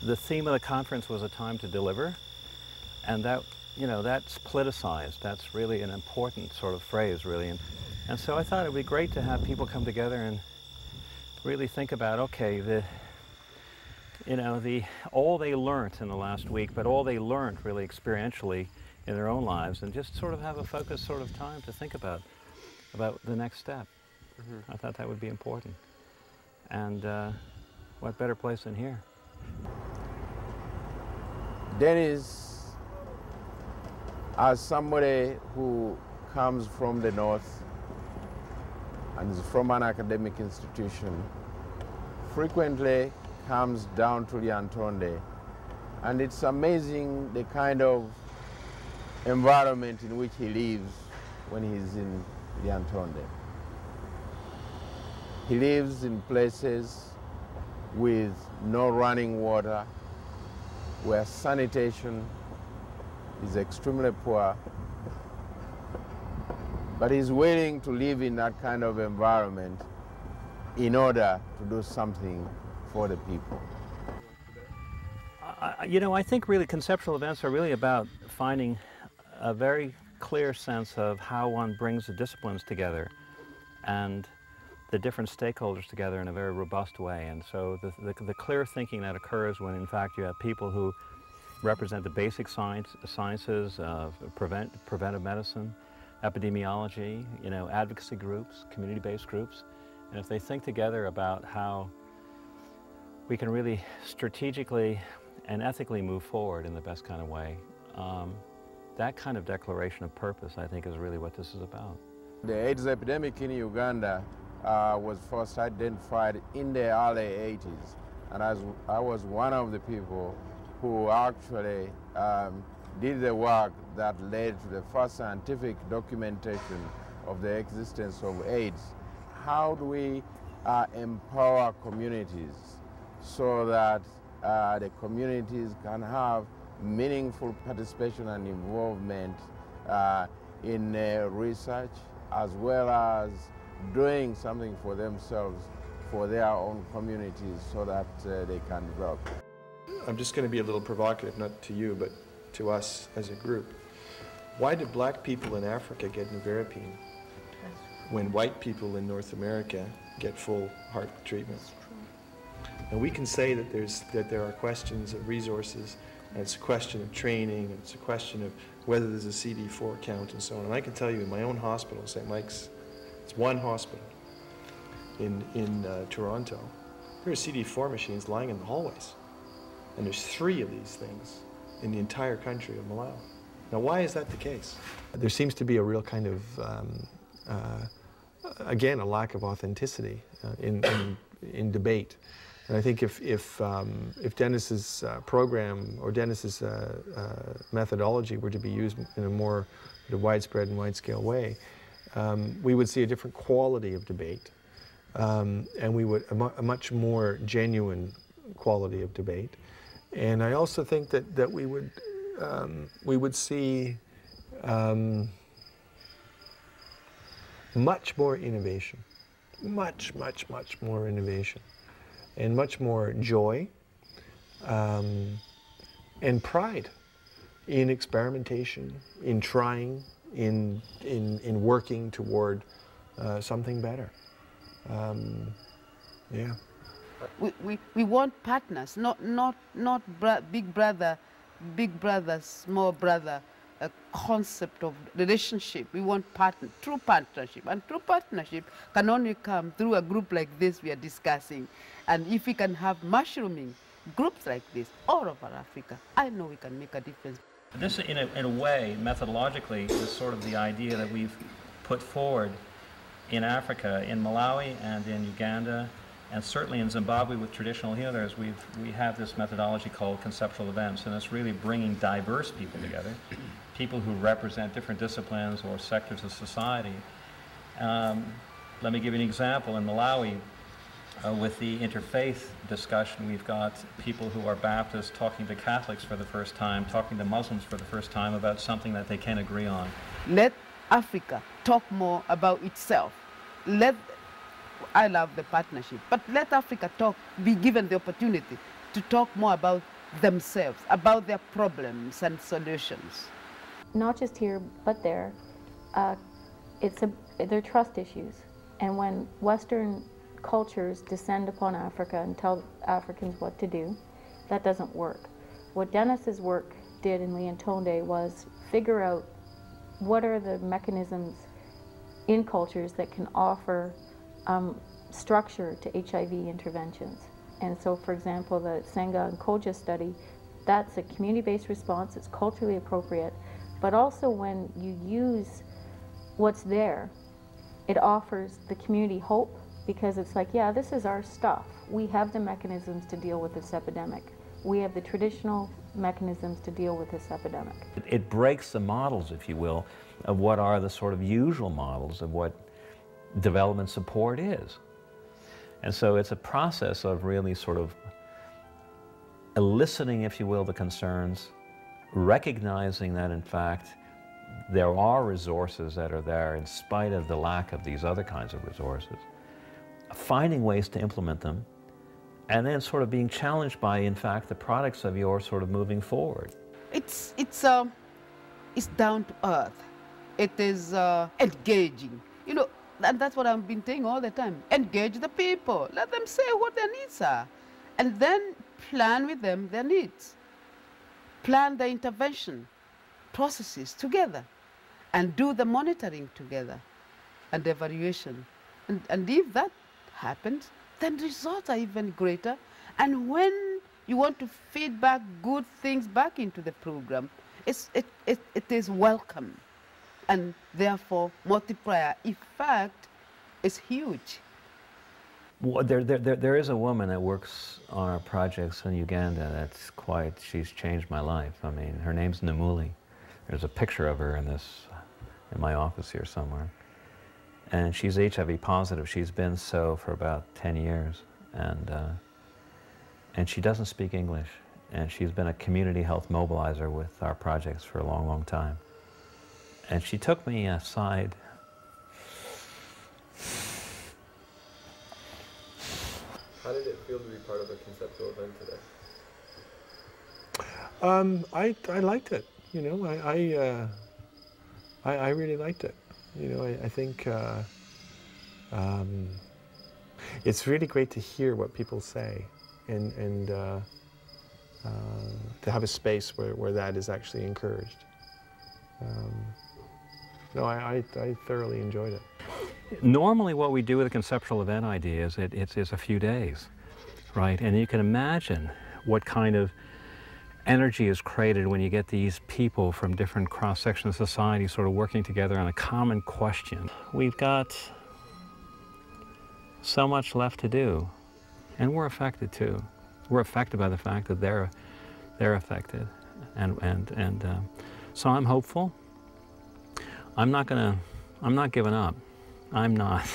the theme of the conference was a time to deliver, and that, that's politicized. That's really an important sort of phrase, really. And so I thought it would be great to have people come together and really think about, okay, all they learned in the last week, but all they learned really experientially in their own lives, and just sort of have a focused sort of time to think about the next step. Mm-hmm. I thought that would be important. And what better place than here? Dennis, as somebody who comes from the north and is from an academic institution, frequently comes down to the Antonde, and it's amazing the kind of environment in which he lives when he's in the Antonde. He lives in places with no running water, where sanitation is extremely poor, but he's willing to live in that kind of environment in order to do something for the people. I think really conceptual events are really about finding a very clear sense of how one brings the disciplines together and the different stakeholders together in a very robust way. And so the clear thinking that occurs when in fact you have people who represent the basic sciences, preventive medicine, epidemiology, advocacy groups, community-based groups, and if they think together about how we can really strategically and ethically move forward in the best kind of way, that kind of declaration of purpose, I think, is really what this is about. The AIDS epidemic in Uganda was first identified in the early 80s, and I was one of the people who actually did the work that led to the first scientific documentation of the existence of AIDS. How do we empower communities so that the communities can have meaningful participation and involvement in research, as well as doing something for themselves, for their own communities, so that they can develop. I'm just going to be a little provocative, not to you, but to us as a group. Why do black people in Africa get nevirapine when white people in North America get full heart treatment? And we can say that there are questions of resources, and it's a question of training, and it's a question of whether there's a CD4 count and so on. And I can tell you in my own hospital, St. Mike's, it's one hospital in Toronto, there are CD4 machines lying in the hallways. And there's 3 of these things in the entire country of Malawi. Now, why is that the case? There seems to be a real kind of, again, a lack of authenticity in debate. And I think if Dennis's program or Dennis's methodology were to be used in a more widespread and wide-scale way, we would see a different quality of debate, and we would a much more genuine quality of debate. And I also think that we would see much more innovation, much more innovation, and much more joy and pride in experimentation, in trying, in working toward something better. Yeah. We want partners, not big brother, small brother, a concept of relationship. We want true partnership, and true partnership can only come through a group like this we are discussing. And if we can have mushrooming groups like this all over Africa, I know we can make a difference. This, in a way, methodologically, is sort of the idea that we've put forward in Africa, in Malawi and in Uganda, and certainly in Zimbabwe with traditional healers. We have this methodology called conceptual events, and it's really bringing diverse people together, people who represent different disciplines or sectors of society. Let me give you an example. In Malawi, with the interfaith discussion, we've got people who are Baptists talking to Catholics for the first time, talking to Muslims for the first time about something that they can agree on. Let Africa talk more about itself. I love the partnership, but let Africa be given the opportunity to talk more about themselves, about their problems and solutions. Not just here, but there. They're trust issues. And when Western cultures descend upon Africa and tell Africans what to do, that doesn't work. What Dennis's work did in Leontonde was figure out what are the mechanisms in cultures that can offer structure to HIV interventions. And so, for example, the Senga and Koja study, that's a community-based response, it's culturally appropriate, but also when you use what's there, it offers the community hope, because it's like, yeah, this is our stuff. We have the mechanisms to deal with this epidemic. We have the traditional mechanisms to deal with this epidemic. It breaks the models, if you will, of what are the sort of usual models of what development support is. And so it's a process of really sort of eliciting, if you will, the concerns, recognizing that in fact there are resources that are there in spite of the lack of these other kinds of resources, finding ways to implement them, and then sort of being challenged by, in fact, the products of your sort of moving forward. It's down to earth. It is engaging. You know, and that's what I've been saying all the time. Engage the people. Let them say what their needs are. And then plan with them their needs. Plan the intervention processes together. And do the monitoring together and the evaluation. And if that happens, then results are even greater. And when you want to feed back good things back into the program, it is welcome. And therefore, multiplier effect is huge. Well, there is a woman that works on our projects in Uganda that's she's changed my life. I mean, her name's Namuli. There's a picture of her in my office here somewhere. And she's HIV positive. She's been so for about 10 years. And she doesn't speak English. And she's been a community health mobilizer with our projects for a long, long time. And she took me aside. How did it feel to be part of a conceptual event today? I liked it. You know, I really liked it. You know, I think it's really great to hear what people say, and to have a space where that is actually encouraged. No, I thoroughly enjoyed it. Normally what we do with a conceptual event idea is it's a few days, right? And you can imagine what kind of energy is created when you get these people from different cross-sections of society sort of working together on a common question. We've got so much left to do, and we're affected too. We're affected by the fact that they're affected, and so I'm hopeful. I'm not giving up. I'm not.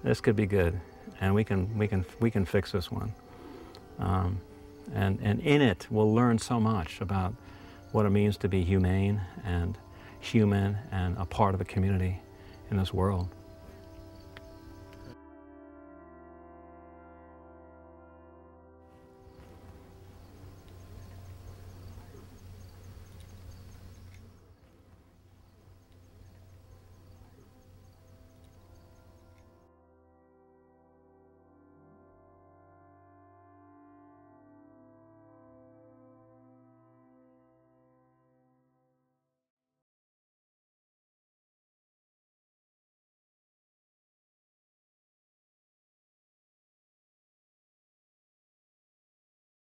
This could be good, and we can fix this one. And in it, we'll learn so much about what it means to be humane and human and a part of a community in this world.